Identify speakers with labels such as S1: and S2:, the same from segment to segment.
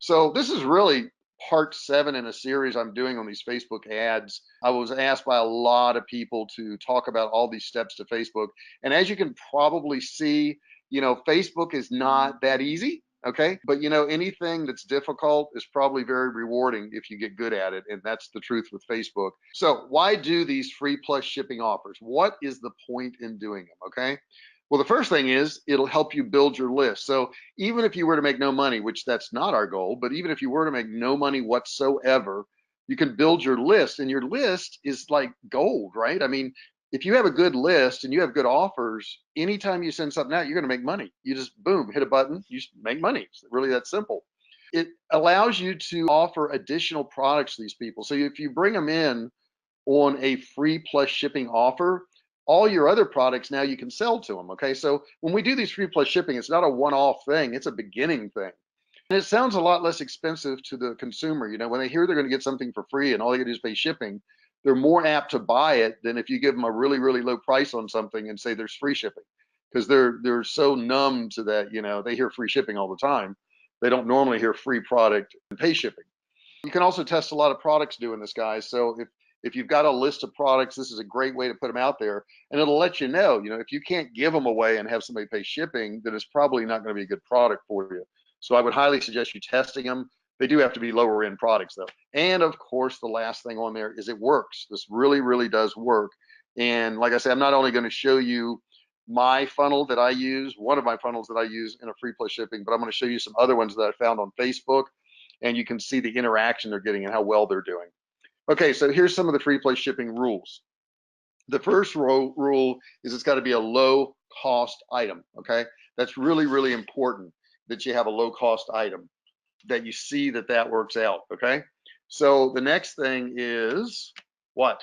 S1: So this is really part 7 in a series I'm doing on these Facebook ads. I was asked by a lot of people to talk about all these steps to Facebook. And as you can probably see, Facebook is not that easy. Okay. But anything that's difficult is probably very rewarding if you get good at it. And that's the truth with Facebook. So why do these free plus shipping offers? What is the point in doing them? Okay. Well, the first thing is it'll help you build your list. So even if you were to make no money, which that's not our goal, but even if you were to make no money whatsoever, you can build your list, and your list is like gold, right? I mean, if you have a good list and you have good offers, anytime you send something out, you're going to make money. You just boom, hit a button, you make money. It's really that simple. It allows you to offer additional products to these people. So if you bring them in on a free plus shipping offer, all your other products now you can sell to them. Okay, so when we do these free plus shipping, it's not a one-off thing, it's a beginning thing. And it sounds a lot less expensive to the consumer. When they hear they're going to get something for free and all they got to do is pay shipping, they're more apt to buy it than if you give them a really, really low price on something and say there's free shipping, because they're so numb to that. They hear free shipping all the time. They don't normally hear free product and pay shipping. You can also test a lot of products doing this, guys. So if you've got a list of products, this is a great way to put them out there, and it'll let you know, if you can't give them away and have somebody pay shipping, then it's probably not going to be a good product for you. So I would highly suggest you testing them. They do have to be lower end products though. And of course, the last thing on there is it works. This really, really does work. And like I said, I'm not only going to show you my funnel that I use, one of my funnels that I use in a free plus shipping, but I'm going to show you some other ones that I found on Facebook, and you can see the interaction they're getting and how well they're doing. Okay, so here's some of the free plus shipping rules. The first rule is it's got to be a low cost item. Okay, that's really, really important that you have a low cost item, that you see that works out. Okay, so the next thing is what?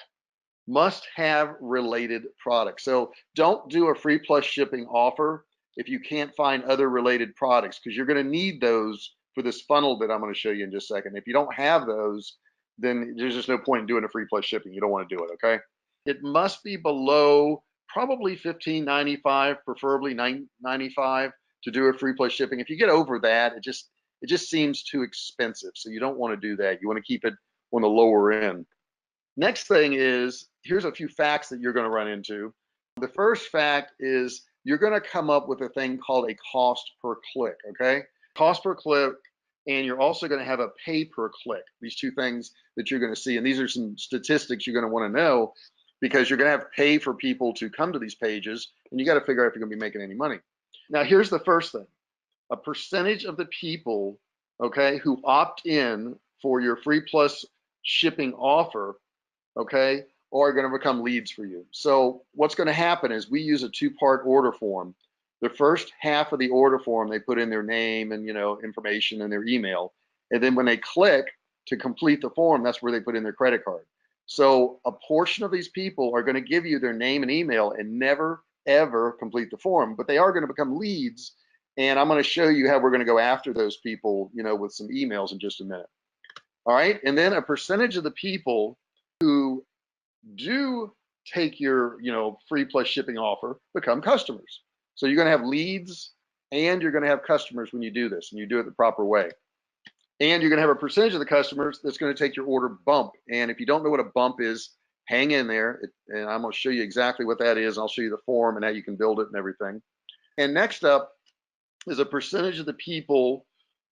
S1: Must have related products. So don't do a free plus shipping offer if you can't find other related products, because you're going to need those for this funnel that I'm going to show you in just a second. If you don't have those, then there's just no point in doing a free plus shipping. You don't want to do it. Okay, it must be below probably $15.95, preferably $9.95 to do a free plus shipping. If you get over that, it just seems too expensive. So you don't want to do that. You want to keep it on the lower end. Next thing is, here's a few facts that you're going to run into. The first fact is you're going to come up with a thing called a cost per click. Okay, cost per click. And you're also going to have a pay per click. These two things that you're going to see. And these are some statistics you're going to want to know, because you're going to have to pay for people to come to these pages, and you got to figure out if you're going to be making any money. Now, here's the first thing. A percentage of the people, okay, who opt in for your free plus shipping offer, okay, are going to become leads for you. So what's going to happen is we use a 2-part order form. The first half of the order form, they put in their name and information and their email, and then when they click to complete the form, that's where they put in their credit card. So a portion of these people are going to give you their name and email and never ever complete the form, but they are going to become leads, and I'm going to show you how we're going to go after those people, with some emails in just a minute. All right, and then a percentage of the people who do take your free plus shipping offer become customers. So you're going to have leads and you're going to have customers when you do this, and you do it the proper way. And you're going to have a percentage of the customers that's going to take your order bump. And if you don't know what a bump is, hang in there, and I'm going to show you exactly what that is. I'll show you the form and how you can build it and everything. And next up is a percentage of the people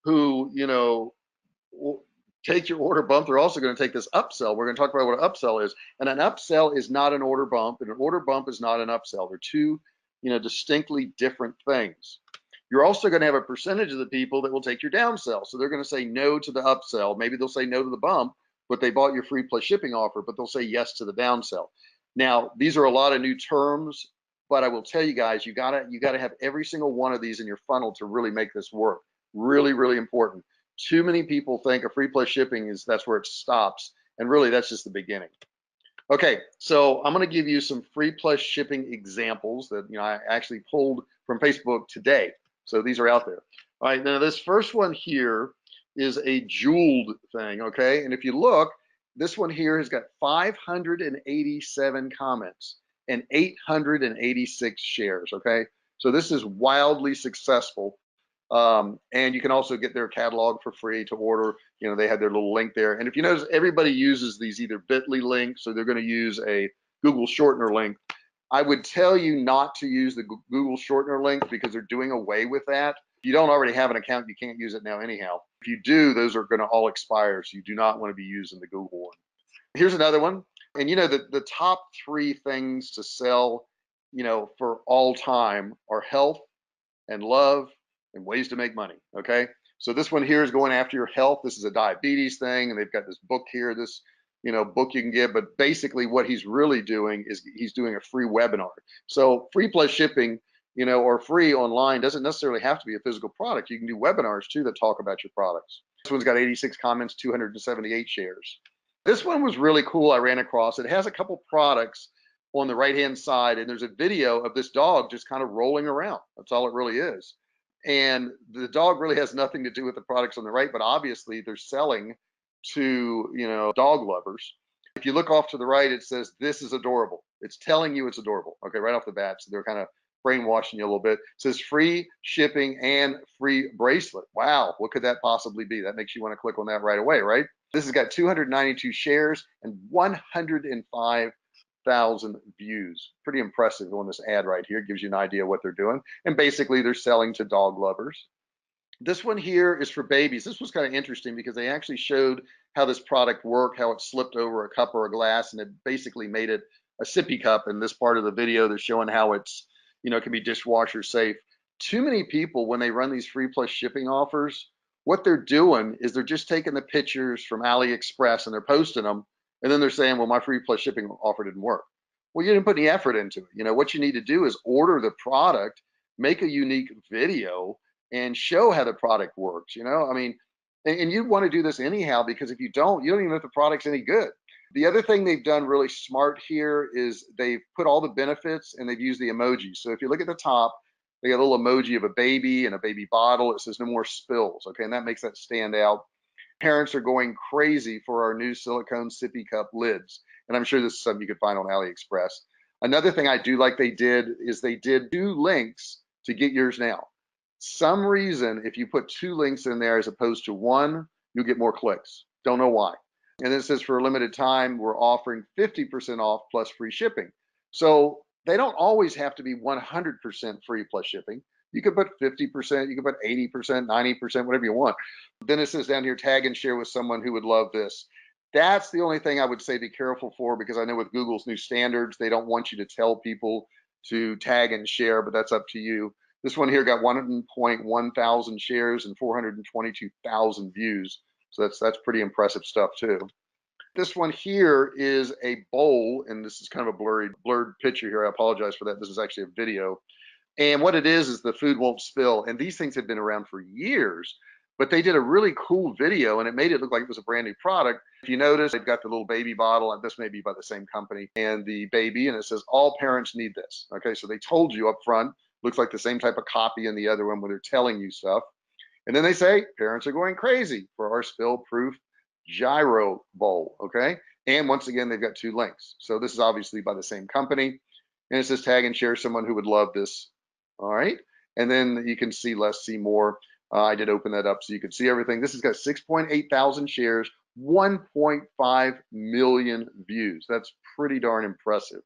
S1: who take your order bump. They're also going to take this upsell. We're going to talk about what an upsell is. And an upsell is not an order bump, and an order bump is not an upsell. They're two distinctly different things. You're also going to have a percentage of the people that will take your downsell. So they're going to say no to the upsell. Maybe they'll say no to the bump, but they bought your free plus shipping offer, but they'll say yes to the downsell. Now, these are a lot of new terms, but I will tell you guys, you gotta have every single one of these in your funnel to really make this work. Really, really important. Too many people think a free plus shipping that's where it stops, and really that's just the beginning. Okay, so I'm going to give you some free plus shipping examples that I actually pulled from Facebook today. So these are out there. All right, now this first one here is a jeweled thing, okay? And if you look, this one here has got 587 comments and 886 shares, okay? So this is wildly successful. And you can also get their catalog for free to order. You know, they have their little link there. And if you notice, everybody uses these either bit.ly links, so they're going to use a Google shortener link. I would tell you not to use the Google shortener link because they're doing away with that. If you don't already have an account, you can't use it now anyhow. If you do, those are going to all expire, so you do not want to be using the Google one. Here's another one. And you know, the top three things to sell, you know, for all time are health and love and ways to make money. Okay. So this one here is going after your health. This is a diabetes thing, and they've got this book here, this, you know, book you can get. But basically what he's really doing is he's doing a free webinar. So free plus shipping, you know, or free online doesn't necessarily have to be a physical product. You can do webinars too that talk about your products. This one's got 86 comments, 278 shares. This one was really cool. I ran across it. It has a couple products on the right hand side, and there's a video of this dog just kind of rolling around. That's all it really is. And the dog really has nothing to do with the products on the right, but obviously they're selling to, you know, dog lovers. If you look off to the right, it says this is adorable. It's telling you it's adorable. Okay, right off the bat. So they're kind of brainwashing you a little bit. It says free shipping and free bracelet. Wow, what could that possibly be? That makes you want to click on that right away, right? This has got 292 shares and 105,000 views. Pretty impressive on this ad right here. It gives you an idea what they're doing. And basically they're selling to dog lovers. This one here is for babies. This was kind of interesting because they actually showed how this product worked, how it slipped over a cup or a glass, and it basically made it a sippy cup. In this part of the video, they're showing how it's, you know, it can be dishwasher safe. Too many people, when they run these free plus shipping offers, what they're doing is they're just taking the pictures from AliExpress and they're posting them, and then they're saying, well, my free plus shipping offer didn't work. Well, you didn't put any effort into it. You know, what you need to do is order the product, make a unique video, and show how the product works. You know, I mean, and you want to do this anyhow, because if you don't even know if the product's any good. The other thing they've done really smart here is they've put all the benefits and they've used the emojis. So if you look at the top, they got a little emoji of a baby and a baby bottle. It says no more spills. Okay, and that makes that stand out. Parents are going crazy for our new silicone sippy cup lids. And I'm sure this is something you could find on AliExpress. Another thing I do like they did is they did 2 links to get yours now. Some reason, if you put 2 links in there as opposed to 1, you'll get more clicks. Don't know why. And then it says for a limited time, we're offering 50% off plus free shipping. So they don't always have to be 100% free plus shipping. You could put 50%, you could put 80%, 90%, whatever you want. Then it says down here, tag and share with someone who would love this. That's the only thing I would say be careful for, because I know with Google's new standards, they don't want you to tell people to tag and share, but that's up to you. This one here got 1.1 thousand shares and 422,000 views. So that's pretty impressive stuff too. This one here is a bowl, and this is kind of a blurred picture here. I apologize for that. This is actually a video. And what it is the food won't spill. And these things have been around for years, but they did a really cool video and it made it look like it was a brand new product. If you notice, they've got the little baby bottle, and this may be by the same company, and the baby, and it says all parents need this. Okay, so they told you up front. Looks like the same type of copy in the other one where they're telling you stuff. And then they say parents are going crazy for our spill proof gyro bowl. Okay, and once again they've got 2 links. So this is obviously by the same company, and it says tag and share someone who would love this. All right, and then you can see less, see more. I did open that up so you can see everything. This has got 6.8 thousand shares, 1.5 million views. That's pretty darn impressive.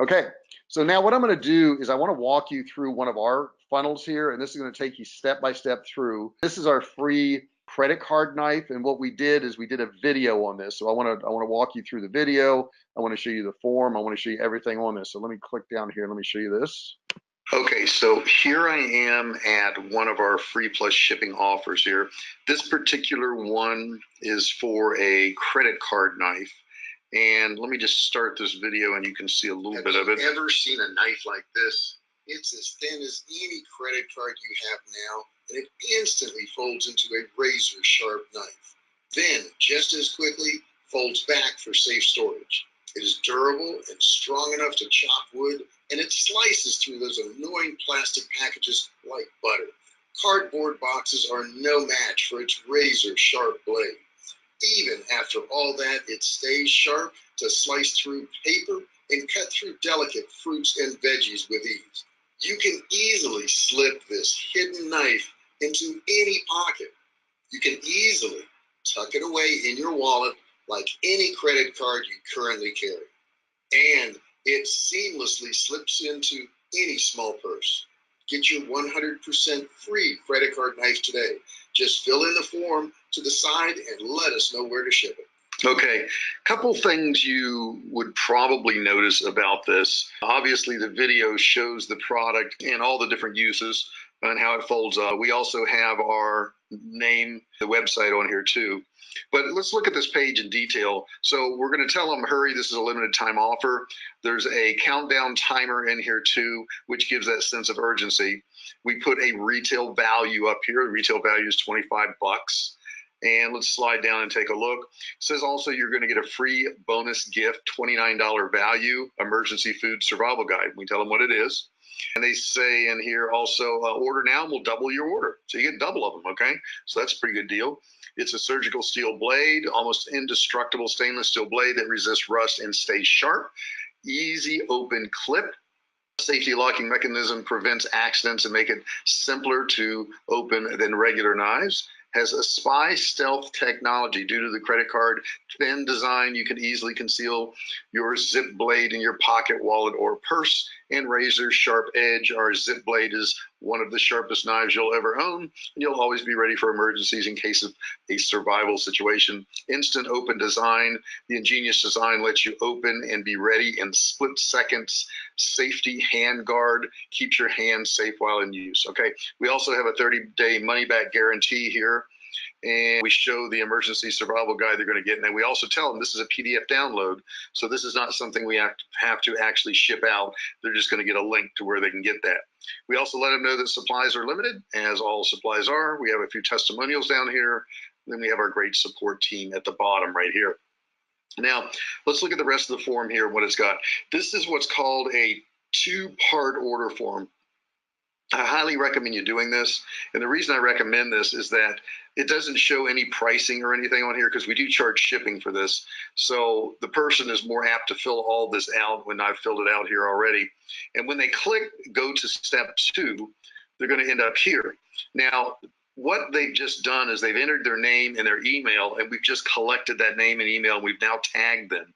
S1: Okay, so now what I'm going to do is I want to walk you through one of our funnels here, and this is going to take you step by step through. This is our free credit card knife, and what we did is we did a video on this. So I want to walk you through the video. I want to show you the form. I want to show you everything on this. So let me click down here. Let me show you this. Okay, so here I am at one of our free plus shipping offers here. This particular one is for a credit card knife. And let me just start this video and you can see a little bit of it. Have you ever seen a knife like this? It's as thin as any credit card you have now, and it instantly folds into a razor sharp knife. Then, just as quickly, folds back for safe storage. It is durable and strong enough to chop wood, and it slices through those annoying plastic packages like butter. Cardboard boxes are no match for its razor sharp blade. Even after all that, it stays sharp to slice through paper and cut through delicate fruits and veggies with ease. You can easily slip this hidden knife
S2: into any pocket. You can easily tuck it away in your wallet like any credit card you currently carry. And it seamlessly slips into any small purse. Get your 100% free credit card knife today. Just fill in the form to the side and let us know where to ship it.
S1: Okay, couple things you would probably notice about this. Obviously, the video shows the product and all the different uses and how it folds up. We also have our name, the website on here too. But let's look at this page in detail. So we're going to tell them, hurry, this is a limited time offer. There's a countdown timer in here too, which gives that sense of urgency. We put a retail value up here. The retail value is 25 bucks. And let's slide down and take a look. It says also you're going to get a free bonus gift, $29 value, emergency food survival guide. We tell them what it is. And they say in here also, order now and we'll double your order. So you get double of them, okay? So that's a pretty good deal. It's a surgical steel blade, almost indestructible stainless steel blade that resists rust and stays sharp. Easy open clip. Safety locking mechanism prevents accidents and make it simpler to open than regular knives. Has a spy stealth technology. Due to the credit card thin design, you can easily conceal your zip blade in your pocket, wallet, or purse. And razor sharp edge. Our zip blade is one of the sharpest knives you'll ever own, and you'll always be ready for emergencies in case of a survival situation. Instant open design. The ingenious design lets you open and be ready in split seconds. Safety hand guard keeps your hands safe while in use. Okay, we also have a 30-day money-back guarantee here. And we show the emergency survival guide they're going to get. And then we also tell them this is a PDF download. So this is not something we have to actually ship out. They're just going to get a link to where they can get that. We also let them know that supplies are limited, as all supplies are. We have a few testimonials down here. Then we have our great support team at the bottom right here. Now, let's look at the rest of the form here and what it's got. This is what's called a two-part order form. I highly recommend you doing this. And the reason I recommend this is that it doesn't show any pricing or anything on here because we do charge shipping for this. So the person is more apt to fill all this out when I've filled it out here already. And when they click go to step 2, they're going to end up here. Now, what they've just done is they've entered their name and their email, and we've just collected that name and email, and we've now tagged them.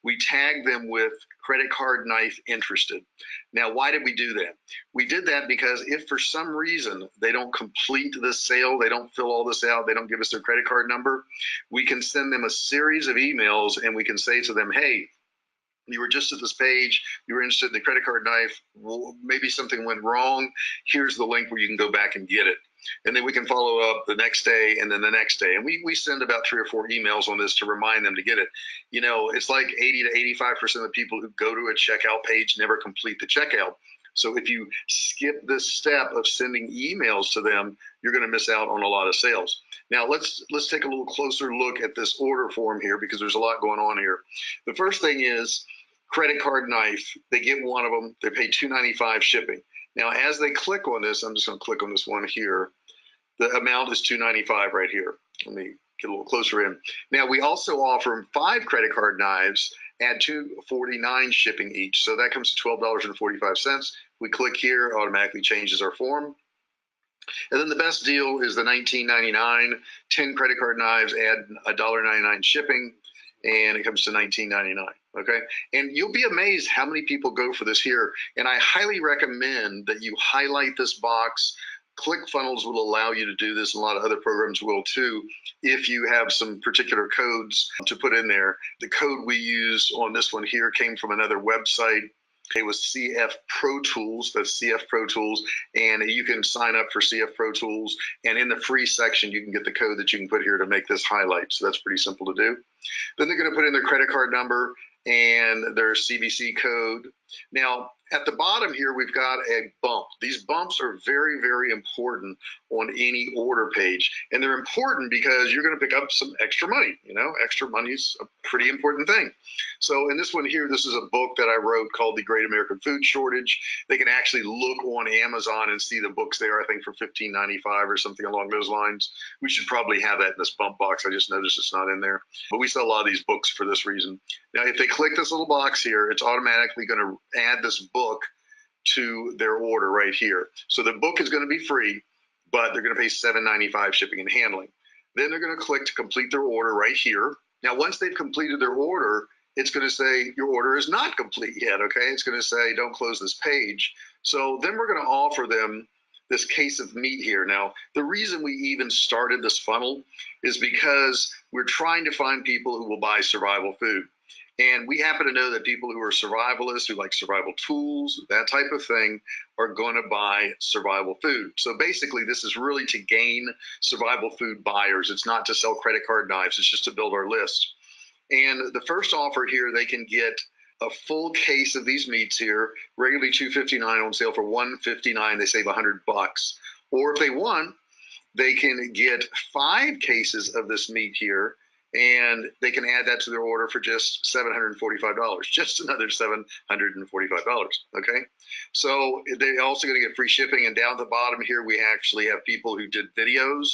S1: We tag them with credit card knife interested. Now, why did we do that? We did that because if for some reason they don't complete the sale, they don't fill all this out, they don't give us their credit card number, we can send them a series of emails and we can say to them, hey, you were just at this page, you were interested in the credit card knife, well, maybe something went wrong, here's the link where you can go back and get it. And then we can follow up the next day and then the next day. And we send about 3 or 4 emails on this to remind them to get it. You know, it's like 80 to 85% of the people who go to a checkout page never complete the checkout. So if you skip this step of sending emails to them, you're going to miss out on a lot of sales. Now, let's take a little closer look at this order form here because there's a lot going on here. The first thing is credit card knife. They get one of them. They pay $2.95 shipping. Now, as they click on this, I'm just going to click on this one here. The amount is $2.95 right here. Let me get a little closer in. Now, we also offer them 5 credit card knives at $2.49 shipping each. So that comes to $12.45. We click here, automatically changes our form. And then the best deal is the $19.99, 10 credit card knives, add $1.99 shipping, and it comes to $19.99. Okay, and you'll be amazed how many people go for this here. And I highly recommend that you highlight this box. ClickFunnels will allow you to do this. A lot of other programs will too, if you have some particular codes to put in there. The code we use on this one here came from another website. It was CF Pro Tools. That's CF Pro Tools. And you can sign up for CF Pro Tools. And in the free section, you can get the code that you can put here to make this highlight. So that's pretty simple to do. Then they're going to put in their credit card number and their CVC code. Now, at the bottom here, we've got a bump. These bumps are very, very important on any order page. And they're important because you're going to pick up some extra money. You know, extra money is a pretty important thing. So in this one here, this is a book that I wrote called The Great American Food Shortage. They can actually look on Amazon and see the books there, I think for $15.95 or something along those lines. We should probably have that in this bump box. I just noticed it's not in there. But we sell a lot of these books for this reason. Now, if they click this little box here, it's automatically going to add this book to their order right here. So the book is going to be free.
S2: but they're going to pay $7.95 shipping and handling. Then they're going to click to complete their order right here. Now, once they've completed their order, it's going to say your order is not complete yet, okay? It's going to say don't close this page. So then we're going to offer them this case of meat here. Now, the reason we even started this funnel is because we're trying to find people who will buy survival food. And we happen to know that people who are survivalists, who like survival tools, that type of thing, are going to buy survival food. So basically, this is really to gain survival food buyers. It's not to sell credit card knives. It's just to build our list. And the first offer here, they can get a full case of these meats here, regularly $2.59, on sale for $1.59. They save $100. Or if they want, they can get 5 cases of this meat here, and they can add that to their order for just $745, just another $745. Okay, so they're also going to get free shipping. And down at the bottom here, we actually have people who did videos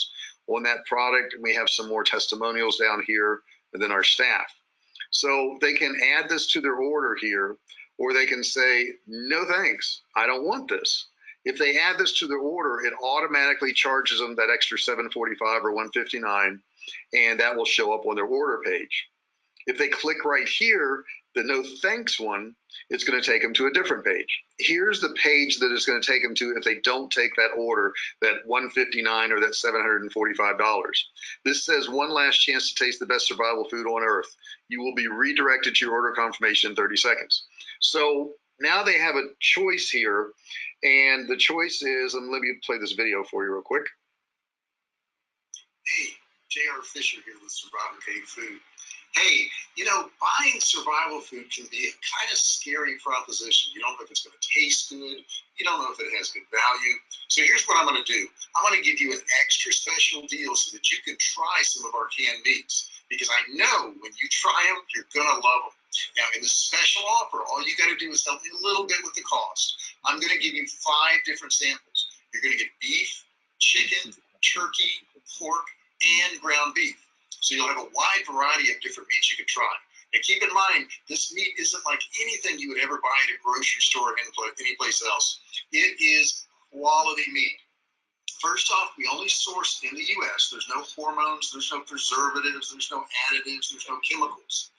S2: on that product, and we have some more testimonials down here, and then our staff. So they can add this to their order here, or they can say, no thanks, I don't want this. If they add this to their order, it automatically charges them that extra $745 or $159, and that will show up on their order page. If they click right here, the no thanks one, it's going to take them to a different page. Here's the page that it's going to take them to if they don't take that order, that $159 or that $745. This says one last chance to taste the best survival food on earth. You will be redirected to your order confirmation in 30 seconds. So now they have a choice here, and the choice is, and let me play this video for you real quick.
S3: Hey, J.R. Fisher here with Survivalcave Food. Hey, you know, buying survival food can be a kind of scary proposition. You don't know if it's going to taste good. You don't know if it has good value. So here's what I'm going to do. I'm going to give you an extra special deal so that you can try some of our canned meats, because I know when you try them, you're going to love them. Now, in this special offer, all you got to do is help me a little bit with the cost. I'm going to give you 5 different samples. You're going to get beef, chicken, turkey, pork, and ground beef. So you'll have a wide variety of different meats you can try. And keep in mind, this meat isn't like anything you would ever buy at a grocery store or any place else. It is quality meat. First off, we only source in the U.S. There's no hormones, there's no preservatives, there's no additives, there's no chemicals.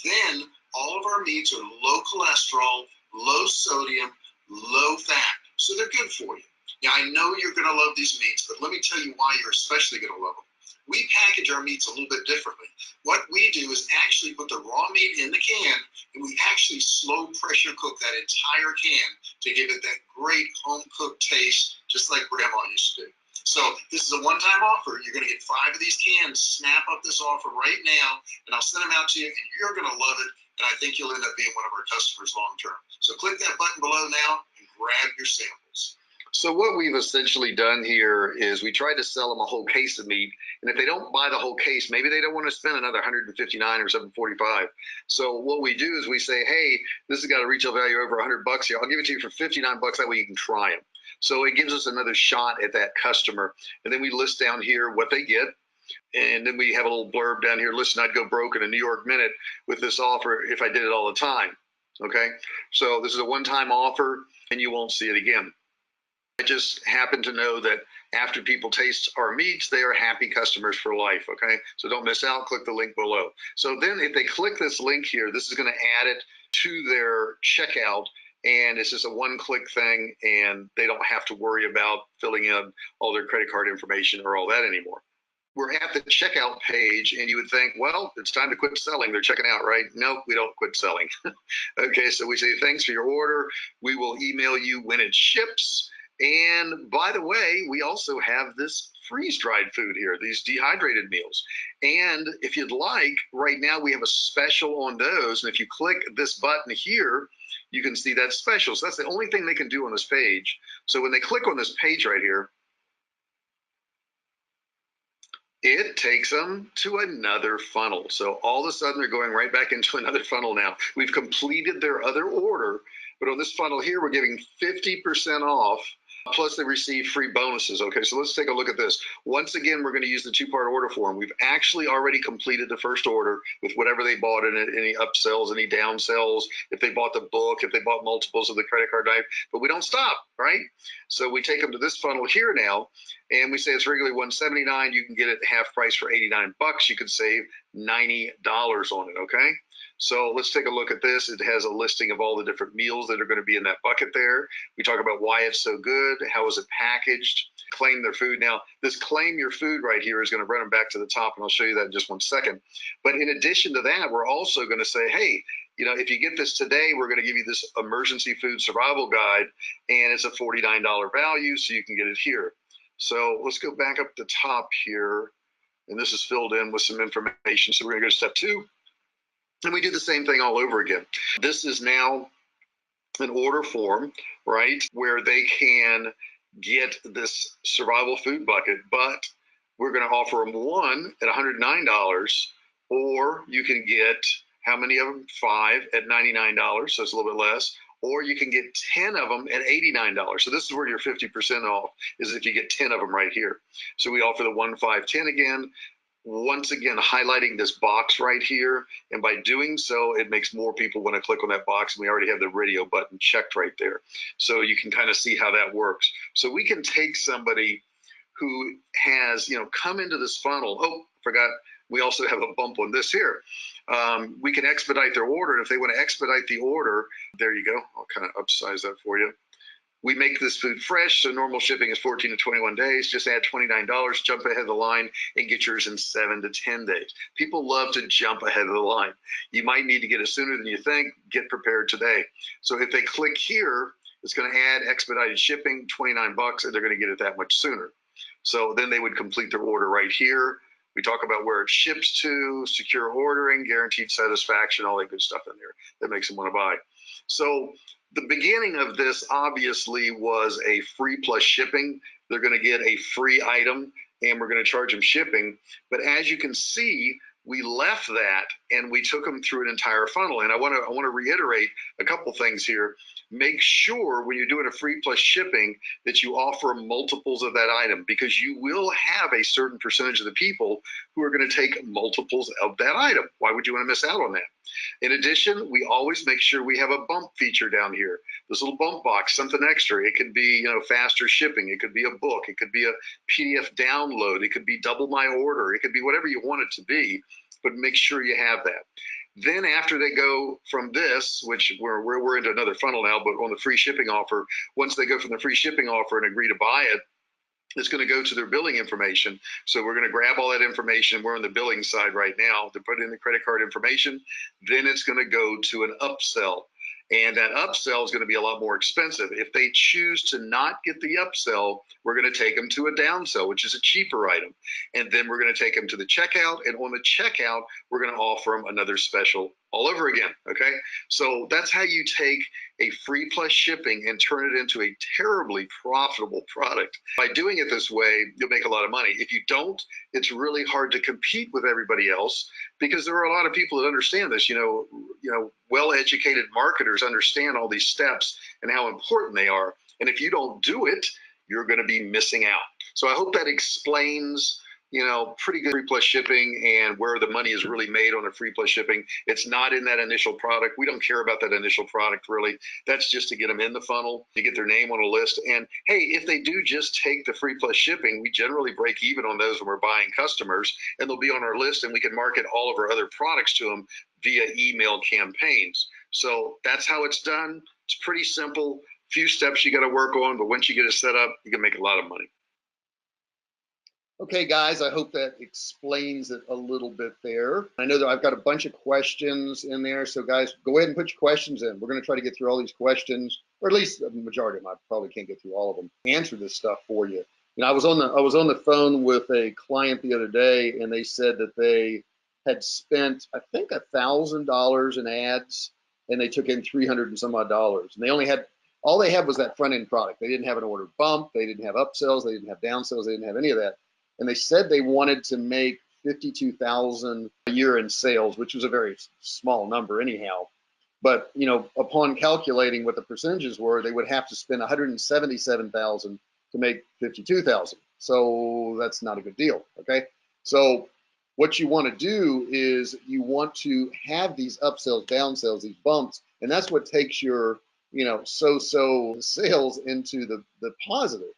S3: Then all of our meats are low cholesterol, low sodium, low fat. So they're good for you. Now, I know you're going to love these meats, but let me tell you why you're especially going to love them. We package our meats a little bit differently. What we do is actually put the raw meat in the can, and we actually slow pressure cook that entire can to give it that great home cooked taste, just like Grandma used to do. So this is a one-time offer. You're going to get 5 of these cans. Snap up this offer right now, and I'll send them out to you, and you're going to love it. And I think you'll end up being one of our customers long term. So click that button below now and grab your samples.
S2: So what we've essentially done here is we tried to sell them a whole case of meat, and if they don't buy the whole case, maybe they don't want to spend another $159 or $745. So what we do is we say, hey, this has got a retail value over $100 here. I'll give it to you for $59. That way you can try them. So it gives us another shot at that customer, and then we list down here what they get. And then we have a little blurb down here. Listen, I'd go broke in a New York minute with this offer if I did it all the time. Okay, so this is a one-time offer, and you won't see it again. I just happen to know that after people taste our meats, they are happy customers for life, okay? So don't miss out. Click the link below. So then if they click this link here, this is going to add it to their checkout, and it's just a one-click thing, and they don't have to worry about filling in all their credit card information or all that anymore. We're at the checkout page, and you would think, well, it's time to quit selling. They're checking out, right? Nope, we don't quit selling. Okay, so we say, thanks for your order. We will email you when it ships. And by the way, we also have this freeze-dried food here, these dehydrated meals. And if you'd like, right now we have a special on those. And if you click this button here, you can see that special. So that's the only thing they can do on this page. So when they click on this page right here, it takes them to another funnel. So all of a sudden they're going right back into another funnel now. We've completed their other order, but on this funnel here, we're giving 50% off
S1: Plus they receive free bonuses. Okay, so let's take a look at this. Once again, we're going to use the two-part order form. We've actually already completed the first order with whatever they bought in it, any upsells, any downsells, if they bought the book, if they bought multiples of the credit card knife, but we don't stop, right? So we take them to this funnel here now, and we say it's regularly $179. You can get it half price for $89. You could save $90 on it, okay? So let's take a look at this. It has a listing of all the different meals that are going to be in that bucket there. We talk about why it's so good, how is it packaged, claim their food. Now, this claim your food right here is going to run them back to the top, and I'll show you that in just one second. But in addition to that, we're also going to say, hey, you know, if you get this today, we're going to give you this emergency food survival guide, and it's a $49 value, so you can get it here. So let's go back up the top here, and this is filled in with some information. So we're going to go to step 2. And we do the same thing all over again. This is now an order form, right, where they can get this survival food bucket, but we're going to offer them one at $109, or you can get, how many of them? 5 at $99, so it's a little bit less, or you can get 10 of them at $89. So this is where your 50% off is if you get 10 of them right here. So we offer the 1, 5, 10 again. Once again, highlighting this box right here, and by doing so, it makes more people want to click on that box, and we already have the radio button checked right there. So you can kind of see how that works. So we can take somebody who has, you know, come into this funnel. Oh, forgot, we also have a bump on this here. We can expedite their order, and if they want to expedite the order, there you go. I'll kind of upsize that for you. We make this food fresh, so normal shipping is 14 to 21 days. Just add $29, jump ahead of the line, and get yours in 7 to 10 days. People love to jump ahead of the line. You might need to get it sooner than you think. Get prepared today. So if they click here, it's going to add expedited shipping, $29, and they're going to get it that much sooner. So then they would complete their order right here. We talk about where it ships to, secure ordering, guaranteed satisfaction, all that good stuff in there that makes them want to buy. So the beginning of this obviously was a free plus shipping. They're going to get a free item, and we're going to charge them shipping. But as you can see, we left that and we took them through an entire funnel. And I want to reiterate a couple things here. Make sure when you're doing a free plus shipping that you offer multiples of that item, because you will have a certain percentage of the people who are going to take multiples of that item. Why would you want to miss out on that? In addition, we always make sure we have a bump feature down here. This little bump box, something extra. It could be, you know, faster shipping. It could be a book. It could be a PDF download. It could be double my order. It could be whatever you want it to be, but make sure you have that. Then after they go from this, which we're into another funnel now, but on the free shipping offer, once they go from the free shipping offer and agree to buy it, it's going to go to their billing information. So we're going to grab all that information. We're on the billing side right now to put in the credit card information. Then it's going to go to an upsell. And that upsell is going to be a lot more expensive. If they choose to not get the upsell, we're going to take them to a downsell, which is a cheaper item. And then we're going to take them to the checkout. And on the checkout, we're going to offer them another special all over again. Okay. So that's how you take a free plus shipping and turn it into a terribly profitable product. By doing it this way, you'll make a lot of money. If you don't, it's really hard to compete with everybody else, because there are a lot of people that understand this. You know, well-educated marketers understand all these steps and how important they are. And if you don't do it, you're going to be missing out. So I hope that explains, you know, pretty good free plus shipping and where the money is really made on a free plus shipping. It's not in that initial product. We don't care about that initial product really. That's just to get them in the funnel, to get their name on a list. And hey, if they do just take the free plus shipping, we generally break even on those when we're buying customers, and they'll be on our list, and we can market all of our other products to them via email campaigns. So that's how it's done. It's pretty simple. Few steps you got to work on, but once you get it set up, you can make a lot of money. Okay, guys, I hope that explains it a little bit there. I know that I've got a bunch of questions in there, so guys, go ahead and put your questions in. We're going to try to get through all these questions, or at least the majority of them. I probably can't get through all of them. Answer this stuff for you. You know, I was on the phone with a client the other day, and they said that they had spent, I think, $1,000 in ads, and they took in $300 and some odd dollars, and all they had was that front end product. They didn't have an order bump, they didn't have upsells, they didn't have downsells, they didn't have any of that. And they said they wanted to make $52,000 a year in sales, which was a very small number anyhow. But upon calculating what the percentages were, they would have to spend 177,000 to make 52,000. So that's not a good deal. Okay. So what you want to do is you want to have these upsells, downsells, these bumps, and that's what takes your so-so sales into the positive.